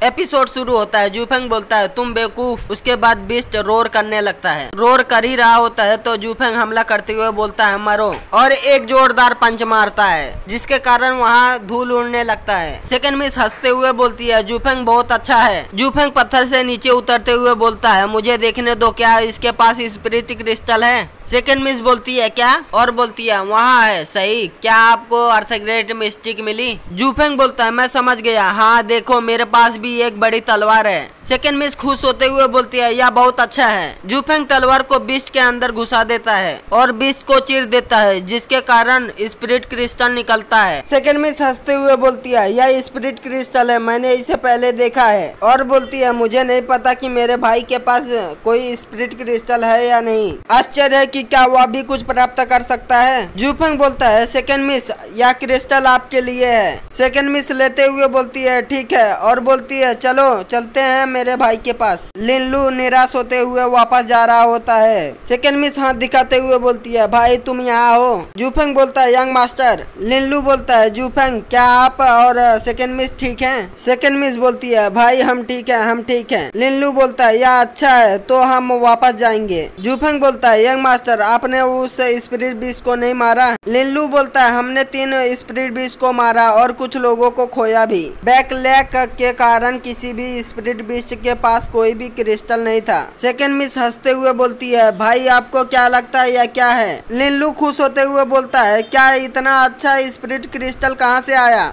Episode शुरू होता है। जूफेंग बोलता है तुम बेवकूफ। उसके बाद बीस्ट रोर करने लगता है। रोर कर ही रहा होता है तो जूफेंग हमला करते हुए बोलता है मरो, और एक जोरदार पंच मारता है जिसके कारण वहाँ धूल उड़ने लगता है। सेकंड मिस हंसते हुए बोलती है जूफेंग बहुत अच्छा है। जूफेंग पत्थर से नीचे उतरते हुए बोलता है मुझे देखने दो, क्या इसके पास स्पिरिट क्रिस्टल है? सेकंड मिस बोलती है क्या, और बोलती है वहाँ है। सही, क्या आपको अर्थग्रेट मिस्टिक मिली? जूफेंग बोलता है मैं समझ गया, हाँ देखो मेरे पास भी एक बड़ी तलवार है। सेकंड मिस खुश होते हुए बोलती है यह बहुत अच्छा है। जूफेंग तलवार को बीस्ट के अंदर घुसा देता है और बीस्ट को चीर देता है जिसके कारण स्पिरिट क्रिस्टल निकलता है। सेकंड मिस हंसते हुए बोलती है यह स्पिरिट क्रिस्टल है, मैंने इसे पहले देखा है। और बोलती है मुझे नहीं पता कि मेरे भाई के पास कोई स्पिरिट क्रिस्टल है या नहीं। आश्चर्य है कि क्या वह भी कुछ प्राप्त कर सकता है। जूफेंग बोलता है सेकंड मिस यह क्रिस्टल आपके लिए है। सेकंड मिस लेते हुए बोलती है ठीक है, और बोलती है चलो चलते हैं मेरे भाई के पास। लिनलू निराश होते हुए वापस जा रहा होता है। सेकंड मिस हाथ दिखाते हुए बोलती है भाई तुम यहाँ हो। जूफेंग बोलता है यंग मास्टर। लिनलू बोलता है जूफेंग क्या आप और सेकंड मिस ठीक हैं? सेकंड मिस बोलती है भाई हम ठीक हैं, हम ठीक हैं। लिनलू बोलता है यह अच्छा है, तो हम वापस जाएंगे। जूफेंग बोलता है यंग मास्टर आपने उस स्पिरिट बीस्ट को नहीं मारा? लिनलू बोलता है हमने 3 स्पिरिट बीस्ट को मारा और कुछ लोगों को खोया भी। बैकलैक के कारण किसी भी स्पिरिट बीस्ट के पास कोई भी क्रिस्टल नहीं था। सेकंड मिस हंसते हुए बोलती है भाई आपको क्या लगता है यह क्या है? लिनलू खुश होते हुए बोलता है क्या इतना अच्छा स्पिरिट क्रिस्टल कहाँ से आया?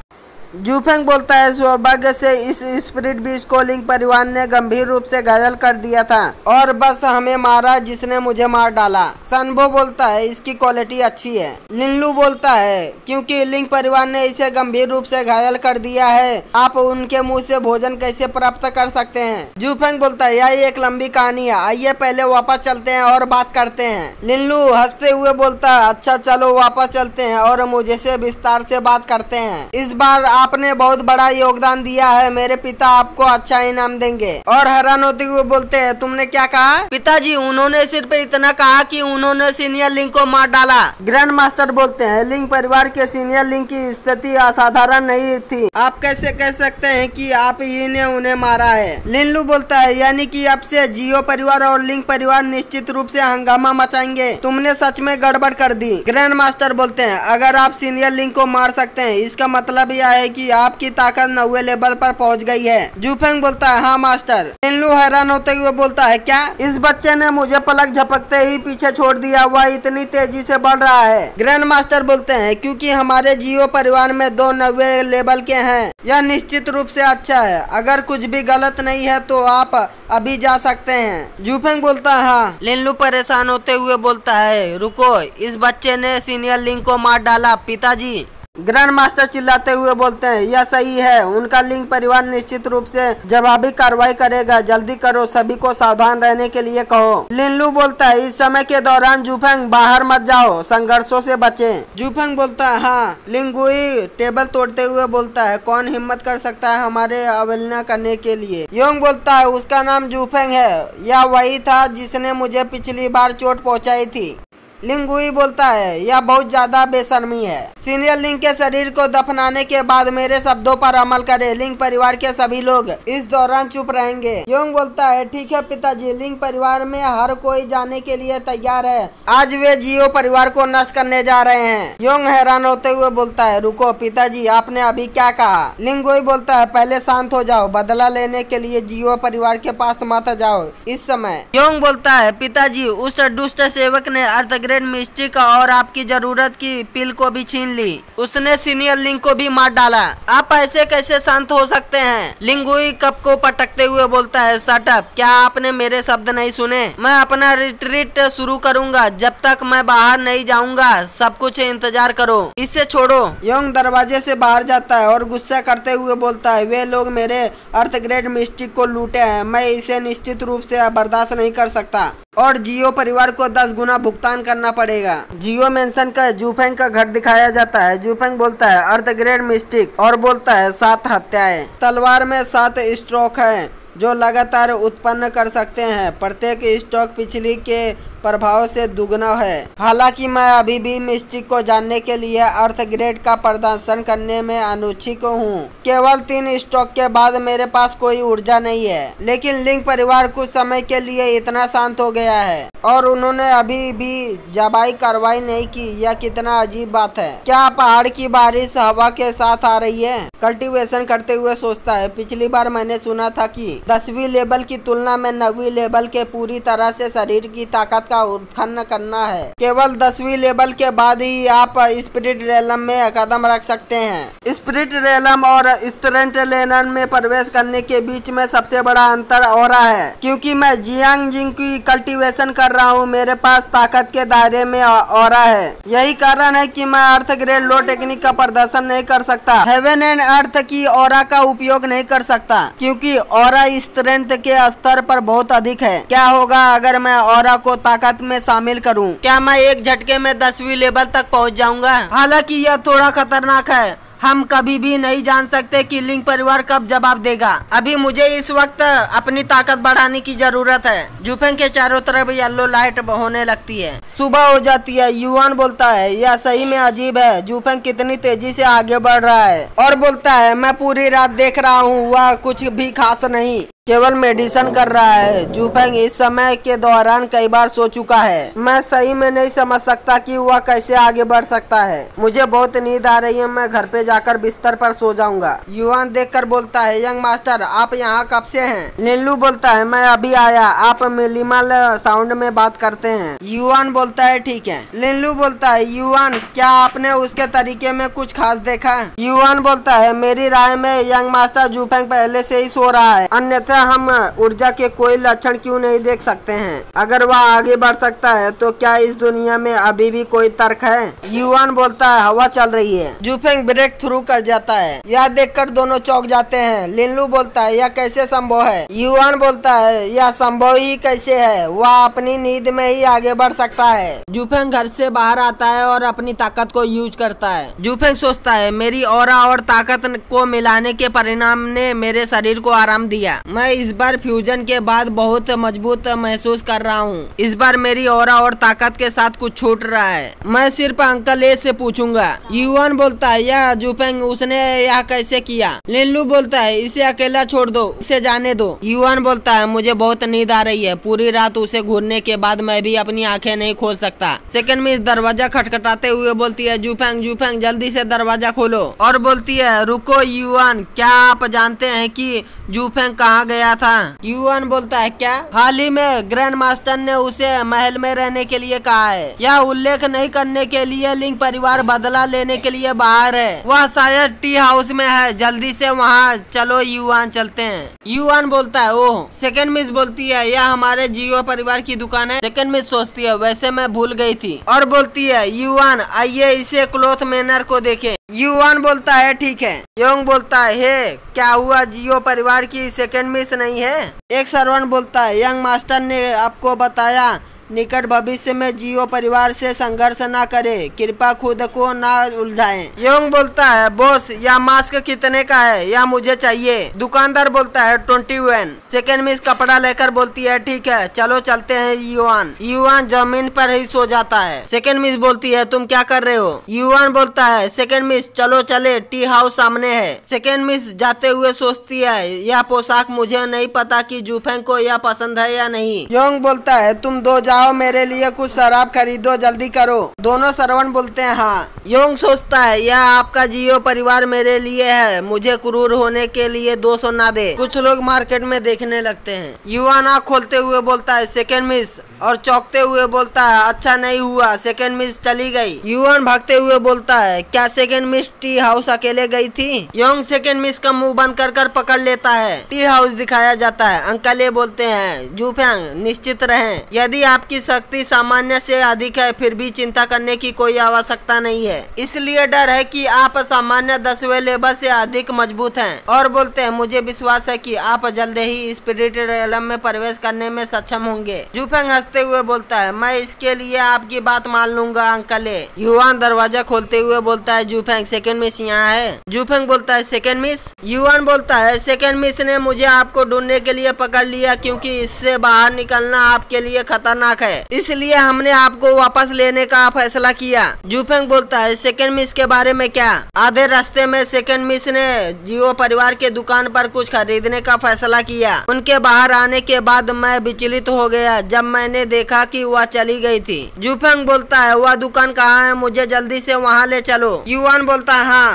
जूफेंग बोलता है सौभाग्य से इस स्पिरिट बीस्ट को लिंक परिवार ने गंभीर रूप से घायल कर दिया था और बस हमें मारा जिसने मुझे मार डाला। सनबो बोलता है इसकी क्वालिटी अच्छी है। लिनलू बोलता है क्योंकि लिंक परिवार ने इसे गंभीर रूप से घायल कर दिया है, आप उनके मुंह से भोजन कैसे प्राप्त कर सकते हैं? जूफेंग बोलता है यह एक लंबी कहानी है, आइए पहले वापस चलते हैं और बात करते हैं। लिनलू हंसते हुए बोलता है अच्छा चलो वापस चलते हैं और मुझे से विस्तार से बात करते हैं। इस बार आपने बहुत बड़ा योगदान दिया है, मेरे पिता आपको अच्छा इनाम देंगे। और हैरान होते हुए बोलते हैं तुमने क्या कहा? पिताजी उन्होंने सिर्फ इतना कहा कि उन्होंने सीनियर लिंक को मार डाला। ग्रैंड मास्टर बोलते हैं लिंक परिवार के सीनियर लिंक की स्थिति असाधारण नहीं थी, आप कैसे कह सकते हैं कि आप ही ने उन्हें मारा है? लिनलू बोलता है यानी कि अब से जियो परिवार और लिंक परिवार निश्चित रूप से हंगामा मचाएंगे, तुमने सच में गड़बड़ कर दी। ग्रैंड मास्टर बोलते हैं अगर आप सीनियर लिंक को मार सकते हैं इसका मतलब यह है कि आपकी ताकत 9वें लेवल पर पहुंच गई है। जूफेंग बोलता है हाँ मास्टर। लिनलू हैरान होते हुए बोलता है क्या इस बच्चे ने मुझे पलक झपकते ही पीछे छोड़ दिया, वह इतनी तेजी से बढ़ रहा है? ग्रैंड मास्टर बोलते हैं क्योंकि हमारे जियो परिवार में 2 9वें लेवल के हैं, यह निश्चित रूप से अच्छा है, अगर कुछ भी गलत नहीं है तो आप अभी जा सकते हैं। जूफेंग बोलता है हाँ। लिनलू परेशान होते हुए बोलता है रुको, इस बच्चे ने सीनियर लिंक को मार डाला पिताजी। ग्रैंड मास्टर चिल्लाते हुए बोलते हैं यह सही है, उनका लिंक परिवार निश्चित रूप से जवाबी कार्रवाई करेगा, जल्दी करो, सभी को सावधान रहने के लिए कहो। लिनलू बोलता है इस समय के दौरान जूफेंग बाहर मत जाओ, संघर्षों से बचें। जूफेंग बोलता है हाँ। लिंगुई टेबल तोड़ते हुए बोलता है कौन हिम्मत कर सकता है हमारे अवहेलना करने के लिए? योंग बोलता है उसका नाम जूफेंग है, यह वही था जिसने मुझे पिछली बार चोट पहुँचाई थी। लिंगुई बोलता है यह बहुत ज्यादा बेशर्मी है। सीनियर लिंक के शरीर को दफनाने के बाद मेरे शब्दों पर अमल करें, लिंक परिवार के सभी लोग इस दौरान चुप रहेंगे। योंग बोलता है ठीक है पिताजी, लिंक परिवार में हर कोई जाने के लिए तैयार है, आज वे जियो परिवार को नष्ट करने जा रहे हैं। योंग हैरान होते हुए बोलता है रुको पिताजी, आपने अभी क्या कहा? लिंगुई बोलता है पहले शांत हो जाओ, बदला लेने के लिए जियो परिवार के पास मत जाओ इस समय। योंग बोलता है पिताजी उस दुष्ट सेवक ने अर्थग्रेट मिस्टिक और आपकी जरूरत की पिल को भी छीन ली, उसने सीनियर लिंक को भी मार डाला, आप ऐसे कैसे शांत हो सकते हैं? लिंगुई कप को पटकते हुए बोलता है शट अप, क्या आपने मेरे शब्द नहीं सुने? मैं अपना रिट्रीट शुरू करूंगा, जब तक मैं बाहर नहीं जाऊंगा सब कुछ इंतजार करो, इसे छोड़ो। योंग दरवाजे से बाहर जाता है और गुस्सा करते हुए बोलता है वे लोग मेरे अर्थग्रेट मिस्टिक को लूटे हैं, मैं इसे निश्चित रूप से बर्दाश्त नहीं कर सकता और जियो परिवार को 10 गुना भुगतान करना पड़ेगा। जियो मेंशन का जूफेंग का घर दिखाया जाता है। जूफेंग बोलता है अर्थग्रेट मिस्टिक और बोलता है 7 हत्याएं। तलवार में 7 स्ट्रोक है जो लगातार उत्पन्न कर सकते हैं, प्रत्येक स्ट्रोक पिछली के प्रभाव से दुगना है। हालांकि मैं अभी भी मिस्टिक को जानने के लिए अर्थ ग्रेड का प्रदर्शन करने में अनुच्छुक हूँ। केवल 3 स्ट्रोक के बाद मेरे पास कोई ऊर्जा नहीं है, लेकिन लिंक परिवार कुछ समय के लिए इतना शांत हो गया है और उन्होंने अभी भी जबाई कार्रवाई नहीं की। यह कितना अजीब बात है। क्या पहाड़ की बारिश हवा के साथ आ रही है? कल्टीवेशन करते हुए सोचता है, पिछली बार मैंने सुना था कि 10वीं लेवल की तुलना में 9वीं लेवल के पूरी तरह से शरीर की ताकत का उत्खनन करना है। केवल 10वीं लेवल के बाद ही आप स्पिरिट रेलम में कदम रख सकते हैं। स्पिरिट रेलम और स्ट्रेंथ रेलम में प्रवेश करने के बीच में सबसे बड़ा अंतर ऑरा है। क्योंकि मैं जियांग जिंग की कल्टीवेशन कर रहा हूँ, मेरे पास ताकत के दायरे में ऑरा है। यही कारण है कि मैं अर्थ ग्रेड लो टेक्निक का प्रदर्शन नहीं कर सकता, हेवन एंड अर्थ की ऑरा का उपयोग नहीं कर सकता, क्योंकि ऑरा स्ट्रेंथ के स्तर पर बहुत अधिक है। क्या होगा अगर मैं ऑरा को ताकत में शामिल करूं? क्या मैं एक झटके में 10वीं लेवल तक पहुंच जाऊंगा? हालांकि यह थोड़ा खतरनाक है। हम कभी भी नहीं जान सकते कि लिंक परिवार कब जवाब देगा। अभी मुझे इस वक्त अपनी ताकत बढ़ाने की जरूरत है। जूफेंग के चारों तरफ येलो लाइट होने लगती है। सुबह हो जाती है। युआन बोलता है, यह सही में अजीब है। जूफेंग कितनी तेजी से आगे बढ़ रहा है और बोलता है, मैं पूरी रात देख रहा हूँ, वह कुछ भी खास नहीं, केवल मेडिसिन कर रहा है। जूफेंग इस समय के दौरान कई बार सो चुका है। मैं सही में नहीं समझ सकता कि वह कैसे आगे बढ़ सकता है। मुझे बहुत नींद आ रही है, मैं घर पे जाकर बिस्तर पर सो जाऊंगा। युआन देखकर बोलता है, यंग मास्टर आप यहाँ कब से हैं? लिनलू बोलता है, मैं अभी आया, आप मिनिमल साउंड में बात करते हैं। युआन बोलता है, ठीक है। लिनलू बोलता है, युआन क्या आपने उसके तरीके में कुछ खास देखा? युआन बोलता है, मेरी राय में यंग मास्टर जूफेंग पहले से ही सो रहा है, अन्यथा हम ऊर्जा के कोई लक्षण क्यों नहीं देख सकते हैं? अगर वह आगे बढ़ सकता है तो क्या इस दुनिया में अभी भी कोई तर्क है? युआन बोलता है, हवा चल रही है। जूफेंग ब्रेक थ्रू कर जाता है। यह देखकर दोनों चौंक जाते हैं। लिनलू बोलता है, यह कैसे संभव है? युआन बोलता है, यह संभव ही कैसे है? वह अपनी नींद में ही आगे बढ़ सकता है। जूफेंग घर से बाहर आता है और अपनी ताकत को यूज करता है। जूफेंग सोचता है, मेरी ऑरा और ताकत को मिलाने के परिणाम ने मेरे शरीर को आराम दिया। मैं इस बार फ्यूजन के बाद बहुत मजबूत महसूस कर रहा हूँ। इस बार मेरी ऑरा और ताकत के साथ कुछ छूट रहा है। मैं सिर्फ अंकल ए से पूछूंगा। युआन बोलता है, यह जूफेंग उसने यह कैसे किया? लिनलू बोलता है, इसे अकेला छोड़ दो, इसे जाने दो। युआन बोलता है, मुझे बहुत नींद आ रही है। पूरी रात उसे घूरने के बाद मैं भी अपनी आंखें नहीं खोल सकता। सेकंड में इस दरवाजा खटखटाते हुए बोलती है, जूफेंग जूफेंग जल्दी से दरवाजा खोलो। और बोलती है, रुको युआन, क्या आप जानते हैं कि जूफेंग कहाँ गया था? युआन बोलता है, क्या? हाल ही में ग्रैंड मास्टर ने उसे महल में रहने के लिए कहा है। यह उल्लेख नहीं करने के लिए लिंक परिवार बदला लेने के लिए बाहर है। वह शायद टी हाउस में है, जल्दी से वहाँ चलो युआन, चलते हैं। युआन बोलता है, ओह। सेकंड मिस बोलती है, यह हमारे जियो परिवार की दुकान है। सेकंड मिस सोचती है, वैसे मैं भूल गई थी। और बोलती है, युआन आइए इसे क्लॉथ मैनर को देखें। युआन बोलता है, ठीक है। योंग बोलता है, हे क्या हुआ, जियो परिवार की सेकंड मिस नहीं है? एक सर्वेंट बोलता है, यंग मास्टर ने आपको बताया निकट भविष्य में जियो परिवार से संघर्ष ना करे, कृपया खुद को ना उलझाएं। योंग बोलता है, बॉस यह मास्क कितने का है? यह मुझे चाहिए। दुकानदार बोलता है, 21। सेकंड मिस कपड़ा लेकर बोलती है, ठीक है चलो चलते हैं युआन। युआन जमीन पर ही सो जाता है। सेकंड मिस बोलती है, तुम क्या कर रहे हो? युआन बोलता है, सेकंड मिस चलो चले, टी हाउस सामने है। सेकंड मिस जाते हुए सोचती है, यह पोशाक मुझे नहीं पता कि जूफेंग को यह पसंद है या नहीं। योंग बोलता है, तुम दो जाओ, मेरे लिए कुछ शराब खरीदो, जल्दी करो। दोनों सर्वेंट बोलते हैं, हाँ। योंग सोचता है, यह आपका जियो परिवार मेरे लिए है, मुझे क्रूर होने के लिए 200 ना दे। कुछ लोग मार्केट में देखने लगते हैं। युआन आँख खोलते हुए बोलता है, सेकंड मिस, और चौंकते हुए बोलता है, अच्छा नहीं हुआ, सेकंड मिस चली गई। युआन भागते हुए बोलता है, क्या सेकंड मिस टी हाउस अकेले गई थी? योंग सेकंड मिस का मुंह बंद कर पकड़ लेता है। टी हाउस दिखाया जाता है। अंकल ये बोलते हैं, जूफेंग निश्चित रहें, यदि आपकी शक्ति सामान्य से अधिक है फिर भी चिंता करने की कोई आवश्यकता नहीं है, इसलिए डर है कि आप सामान्य 10वें लेवल से अधिक मजबूत हैं। और बोलते हैं, मुझे विश्वास है कि आप जल्द ही स्पिरिट रेलम में प्रवेश करने में सक्षम होंगे। जूफेंग हंसते हुए बोलता है, मैं इसके लिए आपकी बात मान लूंगा अंकल। युआन दरवाजा खोलते हुए बोलता है, जूफेंग सेकंड मिस यहाँ है। जूफेंग बोलता है, सेकंड मिस? युआन बोलता है, सेकंड मिस ने मुझे आपको ढूंढने के लिए पकड़ लिया क्योंकि इससे बाहर निकलना आपके लिए खतरनाक खतरनाक है, इसलिए हमने आपको वापस लेने का फैसला किया। जूफेंग बोलता है सेकंड मिस के बारे में क्या? आधे रास्ते में सेकंड मिस ने जियो परिवार के दुकान पर कुछ खरीदने का फैसला किया। उनके बाहर आने के बाद मैं विचलित हो गया जब मैंने देखा कि वह चली गई थी। जूफेंग बोलता है वह दुकान कहाँ है, मुझे जल्दी से वहाँ ले चलो। युआन बोलता है हाँ